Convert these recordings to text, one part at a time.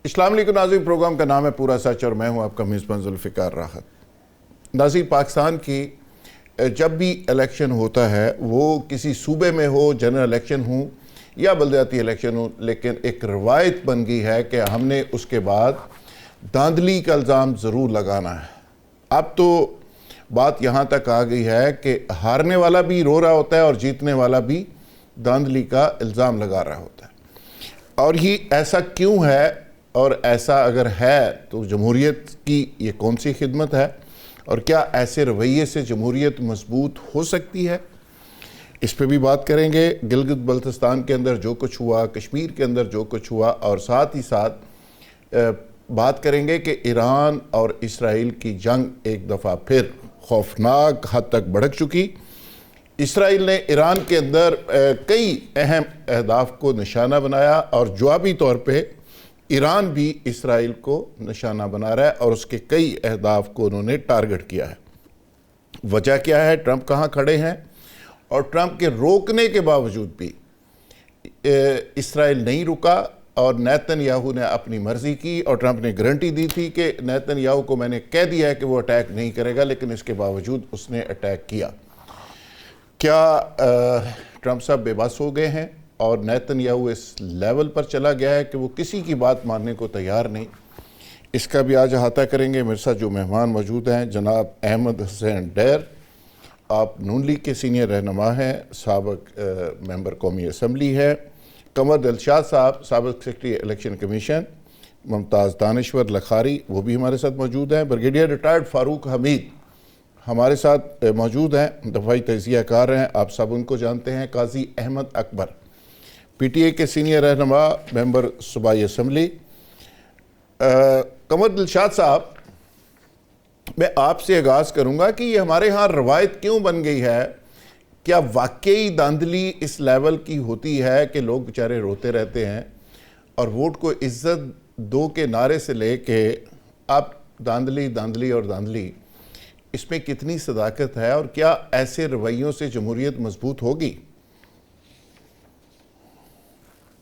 السلام علیکم ناظرین، پروگرام کا نام ہے پورا سچ اور میں ہوں آپ کا میزبان ذوالفقار راحت۔ ناظرین، پاکستان کی جب بھی الیکشن ہوتا ہے وہ کسی صوبے میں ہو، جنرل الیکشن ہو یا بلدیاتی الیکشن ہو، لیکن ایک روایت بن گئی ہے کہ ہم نے اس کے بعد دھاندلی کا الزام ضرور لگانا ہے۔ اب تو بات یہاں تک آ گئی ہے کہ ہارنے والا بھی رو رہا ہوتا ہے اور جیتنے والا بھی دھاندلی کا الزام لگا رہا ہوتا ہے۔ اور یہ ایسا کیوں ہے، اور ایسا اگر ہے تو جمہوریت کی یہ کون سی خدمت ہے، اور کیا ایسے رویے سے جمہوریت مضبوط ہو سکتی ہے؟ اس پہ بھی بات کریں گے۔ گلگت بلتستان کے اندر جو کچھ ہوا، کشمیر کے اندر جو کچھ ہوا، اور ساتھ ہی ساتھ بات کریں گے کہ ایران اور اسرائیل کی جنگ ایک دفعہ پھر خوفناک حد تک بڑھک چکی۔ اسرائیل نے ایران کے اندر کئی اہم اہداف کو نشانہ بنایا، اور جوابی طور پہ ایران بھی اسرائیل کو نشانہ بنا رہا ہے اور اس کے کئی اہداف کو انہوں نے ٹارگٹ کیا ہے۔ وجہ کیا ہے؟ ٹرمپ کہاں کھڑے ہیں؟ اور ٹرمپ کے روکنے کے باوجود بھی اسرائیل نہیں رکا، اور نیتن یاہو نے اپنی مرضی کی، اور ٹرمپ نے گارنٹی دی تھی کہ نیتن یاہو کو میں نے کہہ دیا ہے کہ وہ اٹیک نہیں کرے گا، لیکن اس کے باوجود اس نے اٹیک کیا۔ کیا ٹرمپ صاحب بے بس ہو گئے ہیں اور نیتن یاہو اس لیول پر چلا گیا ہے کہ وہ کسی کی بات ماننے کو تیار نہیں؟ اس کا بھی آج احاطہ کریں گے۔ میرے ساتھ جو مہمان موجود ہیں، جناب احمد حسین ڈیر، آپ نون لیگ کے سینئر رہنما ہیں، سابق ممبر قومی اسمبلی ہے۔ قمر دلشاد صاحب، سابق سیکرٹری الیکشن کمیشن۔ ممتاز دانشور لکھاری، وہ بھی ہمارے ساتھ موجود ہیں۔ بریگیڈیئر ریٹائرڈ فاروق حمید ہمارے ساتھ موجود ہیں، دفاعی تجزیہ کار ہیں، آپ سب ان کو جانتے ہیں۔ قاضی احمد اکبر، پی ٹی اے کے سینئر رہنما، ممبر صوبائی اسمبلی۔ قمر دلشاد صاحب، میں آپ سے آغاز کروں گا کہ یہ ہمارے ہاں روایت کیوں بن گئی ہے؟ کیا واقعی دھاندلی اس لیول کی ہوتی ہے کہ لوگ بیچارے روتے رہتے ہیں، اور ووٹ کو عزت دو کے نعرے سے لے کے اب دھاندلی دھاندلی اور دھاندلی، اس میں کتنی صداقت ہے، اور کیا ایسے رویوں سے جمہوریت مضبوط ہوگی؟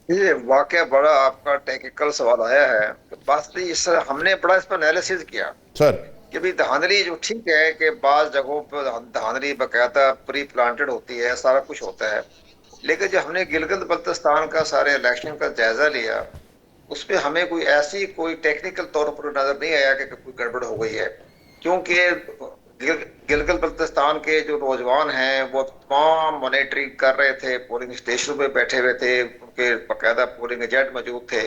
یہ واقعہ بڑا آپ کا ٹیکنیکل سوال آیا ہے۔ بات اس ہم نے بڑا اس پر انالیسز کیا سر، کہ بھی دھاندلی جو ٹھیک ہے کہ بعض جگہوں پہ دھاندلی باقاعدہ پری پلانٹڈ ہوتی ہے، سارا کچھ ہوتا ہے، لیکن جب ہم نے گلگت بلتستان کا سارے الیکشن کا جائزہ لیا، اس پہ ہمیں کوئی ٹیکنیکل طور پر نظر نہیں آیا کہ کوئی گڑبڑ ہو گئی ہے، کیونکہ گلگت بلتستان کے جو نوجوان ہیں وہ تمام مانیٹرنگ کر رہے تھے، پولنگ اسٹیشنوں پہ بیٹھے ہوئے تھے، ان کے باقاعدہ پولنگ ایجنٹ موجود تھے۔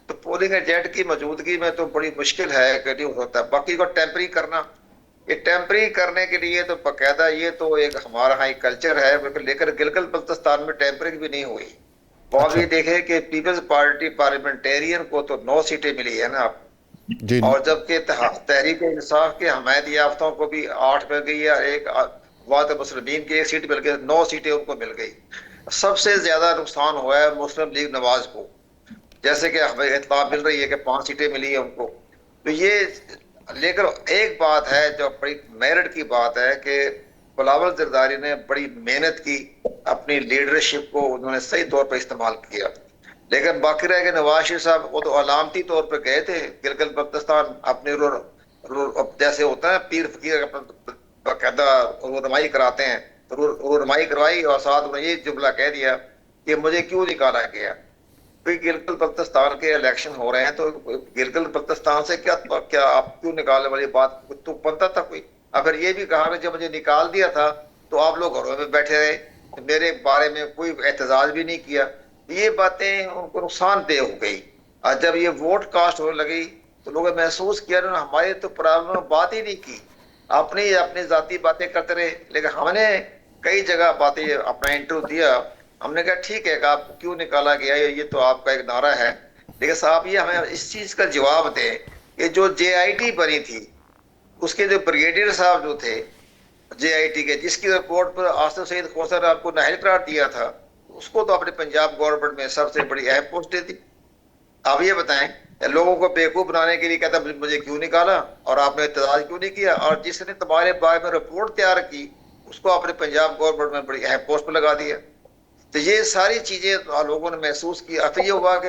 تو پولنگ ایجنٹ کی موجودگی میں تو بڑی مشکل ہے کہ نہیں ہو سکتا۔ باقی کو ٹیمپرنگ کرنا، یہ ٹیمپرنگ کرنے کے لیے تو باقاعدہ یہ تو ایک ہمارا ہاں کلچر ہے، لیکن گلگت بلتستان میں ٹیمپرنگ بھی نہیں ہوئی۔ وہاں بھی دیکھیں کہ پیپلز پارٹی پارلیمنٹیرین کو تو 9 سیٹیں ملی ہے نا، جی، اور جبکہ تحریک انصاف کے حمایت یافتوں کو بھی 8 مل گئی ہے، ایک واد مسلمین کی 1 سیٹ مل گئی، 9 سیٹیں ان کو مل گئی۔ سب سے زیادہ نقصان ہوا ہے مسلم لیگ نواز کو، جیسے کہ ہمیں اطلاع مل رہی ہے کہ 5 سیٹیں ملی ہیں ان کو۔ تو یہ، لیکن ایک بات ہے جو بڑی میرٹ کی بات ہے کہ بلاول زرداری نے بڑی محنت کی، اپنی لیڈرشپ کو انہوں نے صحیح طور پر استعمال کیا، لیکن باقی رہ کے نواز شریف صاحب وہ تو علامتی طور پہ گئے تھے گلگت بلتستان، اپنے جیسے ہوتا ہے پیر فقیر باقاعدہ رونمائی کراتے ہیں، رونمائی کروائی، اور ساتھ انہوں نے یہ جملہ کہہ دیا کہ مجھے کیوں نکالا گیا؟ گلگت بلتستان کے الیکشن ہو رہے ہیں تو گلگت بلتستان سے کیا آپ کیوں نکالنے والی بات تو بنتا تھا کوئی؟ اگر یہ بھی کہا کہ جب مجھے نکال دیا تھا تو آپ لوگ گھروں میں بیٹھے رہے، میرے بارے میں کوئی احتجاج بھی نہیں کیا، یہ باتیں ان کو نقصان دہ ہو گئی۔ اور جب یہ ووٹ کاسٹ ہونے لگی تو لوگوں نے محسوس کیا انہوں نے ہماری تو پرابلم بات ہی نہیں کی، اپنی ذاتی باتیں کرتے رہے۔ لیکن ہم نے کئی جگہ باتیں اپنا انٹرویو دیا، ہم نے کہا ٹھیک ہے کہ آپ کو کیوں نکالا گیا، یہ تو آپ کا ایک نعرہ ہے، لیکن صاحب یہ ہمیں اس چیز کا جواب دیں کہ جو جے آئی ٹی بنی تھی، اس کے جو بریگیڈیئر صاحب جو تھے جے آئی ٹی کے، جس کی رپورٹ پر آصف سعید خوسر نے آپ کو نااہل قرار دیا تھا، اس کو تو اپنے پنجاب گورنمنٹ میں سب سے بڑی اہم پوسٹ دے دی۔ آپ یہ بتائیں، لوگوں کو بیوقوف بنانے کے لیے کہتا مجھے کیوں نکالا اور آپ نے احتجاج کیوں نہیں کیا، اور جس نے تمہارے بارے میں رپورٹ تیار کی اس کو اپنے پنجاب گورنمنٹ میں بڑی اہم پوسٹ پہ لگا دیا۔ تو یہ ساری چیزیں لوگوں نے محسوس کی۔ اب یہ ہوا کہ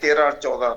13-14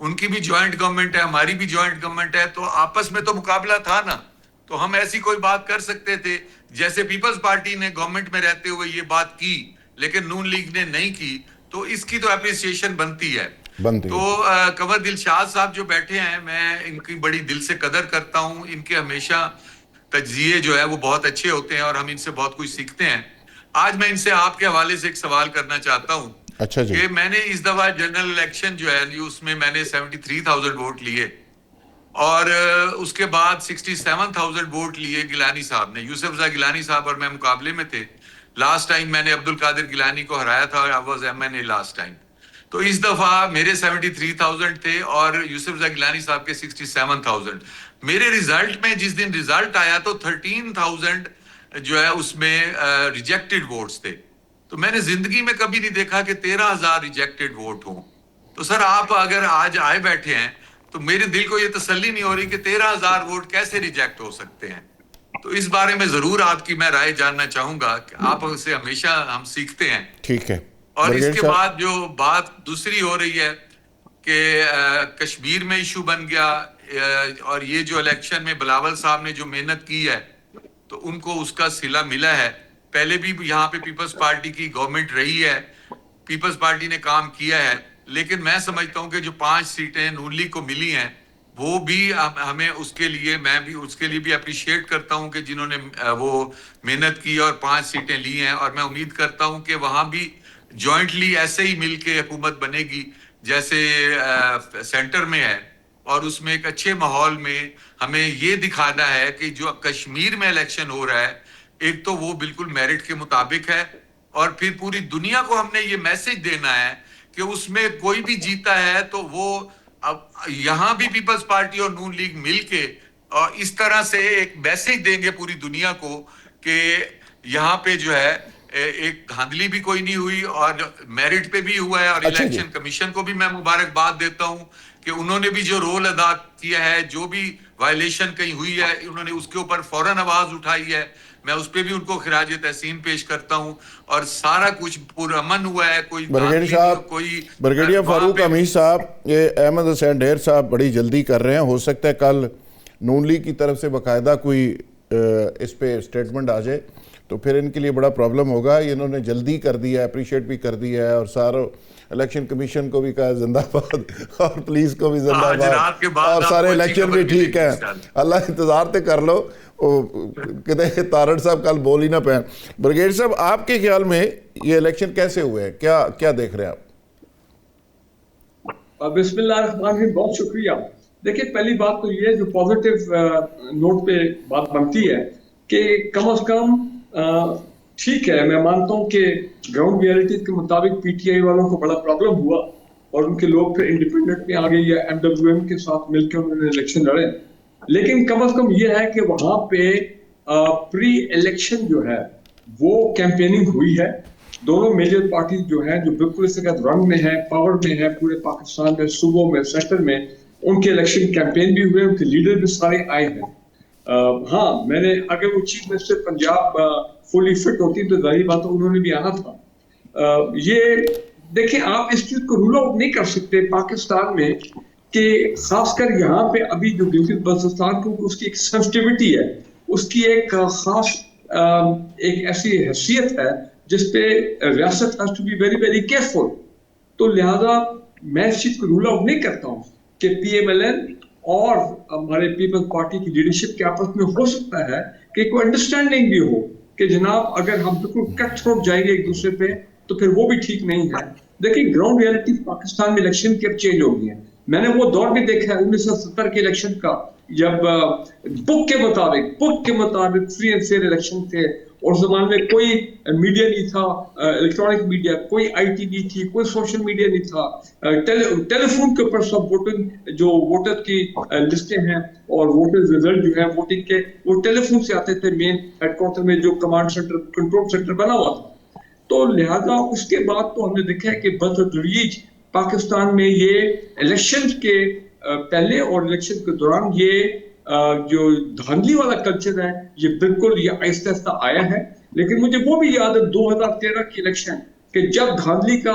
ان کی بھی جوائنٹ گورنمنٹ ہے, ہماری بھی جوائنٹ گورنمنٹ ہے, تو آپس میں تو مقابلہ تھا نا, تو ہم ایسی کوئی بات کر سکتے تھے. جیسے پیپلز پارٹی نے گورنمنٹ میں رہتے ہوئے یہ بات کی لیکن نون لیگ نے نہیں کی, تو اس کی تو اپریسیشن بنتی ہے. تو کنور دلشاد صاحب جو بیٹھے ہیں, میں ان کی بڑی دل سے قدر کرتا ہوں. ان کے ہمیشہ تجزیے جو ہے وہ بہت اچھے ہوتے ہیں اور ہم ان سے بہت کچھ سیکھتے ہیں. آج میں ان سے آپ کے حوالے سے ایک سوال کرنا چاہتا ہوں. اچھا جی. کہ میں نے اس دفعہ جنرل الیکشن جو ہے اس میں میں نے 73,000 ووٹ لیے, اور اس کے بعد 67,000 ووٹ لیے گیلانی صاحب نے. یوسف رضا گیلانی صاحب اور میں مقابلے میں تھے. لاسٹ ٹائم میں نے عبد القادر گیلانی کو ہرایا تھا, I was MNA last time. تو اس دفعہ میرے 73,000 تھے اور یوسف رضا گیلانی صاحب کے 67,000. میرے ریزلٹ میں جس دن ریزلٹ آیا تو 13,000 جو ہے اس میں ریجیکٹڈ ووٹس تھے. تو میں نے زندگی میں کبھی نہیں دیکھا کہ 13,000 ریجیکٹڈ ووٹ ہوں. تو سر آپ اگر آج آئے بیٹھے ہیں تو میرے دل کو یہ تسلی نہیں ہو رہی کہ 13,000 ووٹ کیسے ریجیکٹ ہو سکتے ہیں. تو اس بارے میں ضرور آپ کی میں رائے جاننا چاہوں گا کہ آپ سے ہمیشہ ہم سیکھتے ہیں. ٹھیک ہے. اور اس کے بعد جو بات دوسری ہو رہی ہے کہ کشمیر میں ایشو بن گیا, اور یہ جو الیکشن میں بلاول صاحب نے جو محنت کی ہے تو ان کو اس کا صلہ ملا ہے. پہلے بھی یہاں پہ پیپلز پارٹی کی گورنمنٹ رہی ہے, پیپلز پارٹی نے کام کیا ہے, لیکن میں سمجھتا ہوں کہ جو 5 سیٹیں نون لیگ کو ملی ہیں وہ بھی ہمیں اس کے لیے, میں بھی اس کے لیے بھی اپریشیٹ کرتا ہوں کہ جنہوں نے وہ محنت کی اور 5 سیٹیں لی ہیں. اور میں امید کرتا ہوں کہ وہاں بھی جوائنٹلی ایسے ہی مل کے حکومت بنے گی جیسے سینٹر میں ہے, اور اس میں ایک اچھے ماحول میں ہمیں یہ دکھانا ہے کہ جو کشمیر میں الیکشن ہو رہا ہے ایک تو وہ بالکل میرٹ کے مطابق ہے, اور پھر پوری دنیا کو ہم نے یہ میسج دینا ہے کہ اس میں کوئی بھی جیتا ہے تو وہ اب یہاں بھی پیپلز پارٹی اور نون لیگ مل کے اور اس طرح سے ایک میسج دیں گے پوری دنیا کو کہ یہاں پہ جو ہے ایک دھاندلی بھی کوئی نہیں ہوئی اور میرٹ پہ بھی ہوا ہے. اور الیکشن کمیشن کو بھی میں مبارکباد دیتا ہوں کہ انہوں نے بھی جو رول ادا کیا ہے, جو بھی وائلیشن کہیں ہوئی ہے انہوں نے اس کے اوپر فوراً آواز اٹھائی ہے. میں اس پہ بھی ان کو خراج تحسین پیش کرتا ہوں, اور سارا کچھ پرامن ہوا ہے. کوئی بریگیڈیئر فاروق امیر صاحب, یہ احمد حسین ڈھیر صاحب بڑی جلدی کر رہے ہیں, ہو سکتا ہے کل نون لیگ کی طرف سے باقاعدہ کوئی اس پہ اسٹیٹمنٹ آ جائے تو پھر ان کے لیے بڑا پرابلم ہوگا. انہوں نے جلدی کر دیا ہے, اپریشیٹ بھی کر دیا ہے, اور سارا الیکشن کمیشن کو بھی کہا زندہ باد اور پولیس کو بھی زندہ باد, اور سارے الیکشن بھی ٹھیک ہیں. اللہ انتظار تے کر لو, کہتے تارڑ صاحب کل بول ہی نہ پائیں. بریگیڈیئر صاحب آپ کے خیال میں یہ الیکشن کیسے ہوئے ہیں, کیا دیکھ رہے ہیں آپ؟ بسم اللہ الرحمن الرحیم, بہت شکریہ. دیکھیں پہلی بات تو یہ جو پازیٹیو نوٹ پہ بات بنتی ہے کہ کم از کم ٹھیک ہے, میں مانتا ہوں کہ گراؤنڈ ریئلٹی کے مطابق پی ٹی آئی والوں کو بڑا پرابلم ہوا اور ان کے لوگ پھر انڈیپینڈنٹ میں آ گئے یا MWM کے ساتھ مل کے انہوں نے الیکشن لڑے. لیکن کم از کم یہ ہے کہ وہاں پہ پری الیکشن جو ہے وہ کیمپیننگ ہوئی ہے. دونوں میجر پارٹی جو ہیں جو بالکل اس کے رنگ میں ہے, پاور میں ہے پورے پاکستان میں, صوبوں میں, سینٹر میں, ان کے الیکشن کیمپین بھی ہوئے, ان کے لیڈر بھی سارے آئے ہیں. ہاں میں نے اگر وہ چیف منسٹر پنجاب فلی فٹ ہوتی تو ظاہری بات ہے انہوں نے بھی آنا تھا. یہ دیکھیں آپ اس چیز کو رول آؤٹ نہیں کر سکتے پاکستان میں کہ خاص کر یہاں پہ ابھی جو گلگت بلتستان کو اس کی ایک سینسٹیوٹی ہے, اس کی ایک خاص ایک ایسی حیثیت ہے جس پہ ریاست has to be very very careful. تو لہذا میں اس چیز کو رول آؤٹ نہیں کرتا ہوں کہ PMLN اور ہمارے پیپل پارٹی کی لیڈرشپ کے آپس میں ہو سکتا ہے کہ کوئی انڈرسٹینڈنگ بھی ہو کہ جناب اگر ہم بالکل کٹ تھروٹ جائیں گے ایک دوسرے پہ تو پھر وہ بھی ٹھیک نہیں ہے. دیکھیں گراؤنڈ ریئلٹی پاکستان میں الیکشن کی اب چینج ہو گئی ہے. میں نے وہ دور بھی دیکھا ہے 1970 کے الیکشن کا, جب بک کے مطابق فری اینڈ فیئر الیکشن تھے اور زمانے میں کوئی میڈیا نہیں تھا, الیکٹرانک میڈیا, کوئی IT نہیں تھی, کوئی سوشل میڈیا نہیں تھا, ٹیلی فون کے اوپر سب ووٹنگ جو ووٹر کی لسٹیں ہیں اور ووٹر ریزلٹ جو ہے ووٹنگ کے وہ ٹیلی فون سے آتے تھے مین ہیڈ کوارٹر میں جو کمانڈ سینٹر کنٹرول سینٹر بنا ہوا تھا. تو لہذا اس کے بعد تو ہم نے دیکھا ہے کہ بتدریج پاکستان میں یہ الیکشن کے پہلے اور الیکشن کے دوران یہ جو دھاندلی والا کلچر ہے یہ بالکل یہ آہستہ آہستہ آیا ہے. لیکن مجھے وہ بھی یاد ہے 2013 کی الیکشن کہ جب دھاندلی کا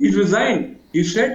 He resigned. He said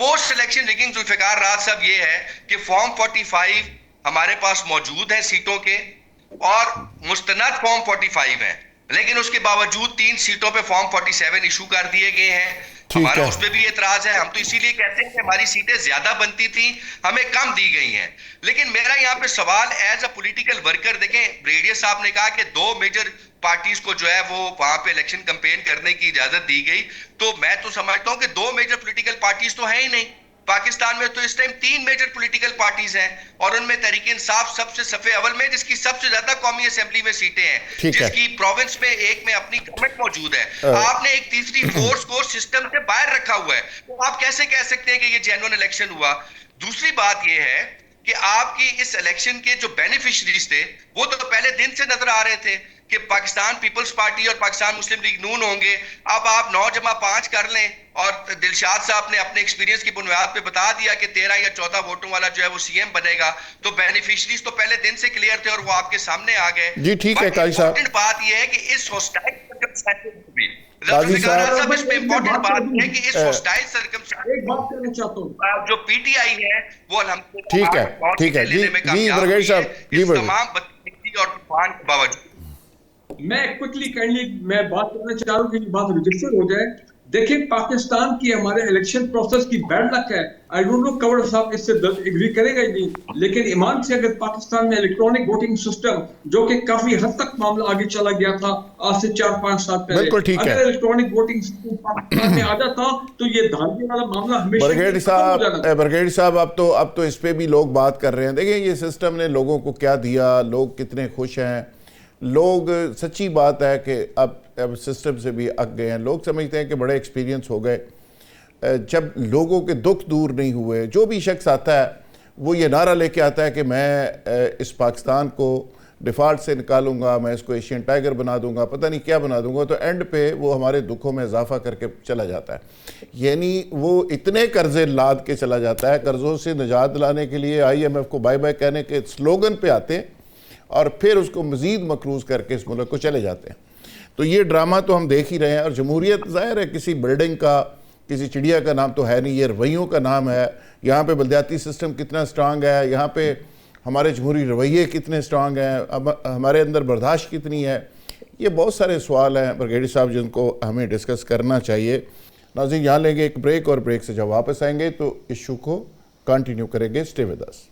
post election rigging Zulfiqar Rahat صاحب یہ ہے کہ فارم 45 ہمارے پاس موجود ہیں سیٹوں کے اور مستند فارم 45 ہیں, لیکن اس کے باوجود 3 سیٹوں پہ فارم 47 ایشو کر دیے گئے ہیں. ہمارا اس پہ بھی اعتراض ہے. ہم تو اسی لیے کہتے ہیں کہ ہماری سیٹیں زیادہ بنتی تھیں, ہمیں کم دی گئی ہیں. لیکن میرا یہاں پہ سوال ایز اے پولیٹیکل ورکر, دیکھیں بریگیڈیئر صاحب نے کہا کہ 2 میجر پارٹیز کو جو ہے وہ وہاں پہ الیکشن کمپین کرنے کی اجازت دی گئی, تو میں تو سمجھتا ہوں کہ 2 میجر پولیٹیکل پارٹیز تو ہیں ہی نہیں. پاکستان میں تو اس ٹائم 3 میجر پولیٹیکل پارٹیز ہیں, اور ان میں تحریک انصاف سب سے صفحے اول میں, جس کی سب سے زیادہ قومی اسمبلی میں سیٹیں ہیں, جس کی پروونس میں ایک میں اپنی گورنمنٹ موجود ہے. آپ نے ایک تیسری فورس کو سسٹم سے باہر رکھا ہوا ہے, تو آپ کیسے کہہ سکتے ہیں کہ یہ جینوئن الیکشن ہوا؟ دوسری بات یہ ہے کہ آپ کی اس الیکشن کے جو بینیفیشریز تھے وہ تو پہلے دن سے نظر آ رہے تھے کہ پاکستان پیپلز پارٹی اور پاکستان مسلم لیگ نون ہوں گے. اب آپ 9+5 کر لیں, اور دلشاد صاحب نے اپنے ایکسپیرینس کی بنیاد پہ بتا دیا کہ 13 یا 14 ووٹوں والا جو ہے وہ سی ایم بنے گا, تو بینیفیشریز تو پہلے دن سے کلیئر تھے اور وہ آپ کے سامنے آ گئے. جی ٹھیک ہے قاضی صاحب. بات یہ ہے کہ اس ہوسٹائل سرکمسٹانس بھی قاضی صاحب اس میں امپورٹنٹ بات ہے کہ اس ہوسٹائل سرکمسٹانس ایک بات کہنا چاہتا ہوں, جو پی ٹی آئی ہے وہ الحمدللہ ٹھیک ہے جی بریگیڈیئر صاحب جی تمام بدقسمتی اور طوفان کے باوجود. میں کوئکلی کائنڈلی میں بات کرنا چاہ رہا ہوں کہ یہ بات رجسٹر ہو جائے. دیکھیں پاکستان کی ہمارے الیکشن پروسیس کی بیڈ لک ہے. آئی ڈونٹ نو کنور صاحب اس سے ایگری کرے گا ہی نہیں, لیکن ایمان سے اگر پاکستان میں الیکٹرانک ووٹنگ سسٹم جو کہ کافی حد تک معاملہ آگے چلا گیا تھا آج سے 4-5 سال پہلے, اگر الیکٹرانک ووٹنگ سسٹم پاکستان میں آ جاتا تو یہ دھاندلی والا معاملہ ہمیشہ بریگیڈیئر صاحب اب تو اس پہ بھی لوگ بات کر رہے ہیں. دیکھیں یہ سسٹم نے لوگوں کو کیا دیا, لوگ کتنے خوش ہیں. لوگ سچی بات ہے کہ اب سسٹم سے بھی اک گئے ہیں. لوگ سمجھتے ہیں کہ بڑے ایکسپیرینس ہو گئے. جب لوگوں کے دکھ دور نہیں ہوئے, جو بھی شخص آتا ہے وہ یہ نعرہ لے کے آتا ہے کہ میں اس پاکستان کو ڈیفالٹ سے نکالوں گا, میں اس کو ایشین ٹائگر بنا دوں گا, پتہ نہیں کیا بنا دوں گا, تو اینڈ پہ وہ ہمارے دکھوں میں اضافہ کر کے چلا جاتا ہے. یعنی وہ اتنے قرضے لاد کے چلا جاتا ہے, قرضوں سے نجات دلانے کے لیے IMF کو بائی بائی کہنے کے سلوگن پہ آتے ہیں اور پھر اس کو مزید مقروض کر کے اس ملک کو چلے جاتے ہیں. تو یہ ڈرامہ تو ہم دیکھ ہی رہے ہیں. اور جمہوریت ظاہر ہے کسی بلڈنگ کا, کسی چڑیا کا نام تو ہے نہیں, یہ رویوں کا نام ہے. یہاں پہ بلدیاتی سسٹم کتنا سٹرانگ ہے, یہاں پہ ہمارے جمہوری رویے کتنے سٹرانگ ہیں, ہمارے اندر برداشت کتنی ہے. یہ بہت سارے سوال ہیں بریگیڈیئر صاحب جن کو ہمیں ڈسکس کرنا چاہیے. ناظرین یہاں لیں گے ایک بریک, اور بریک سے جب واپس آئیں گے تو ایشو کو کنٹینیو کریں گے. Stay with us.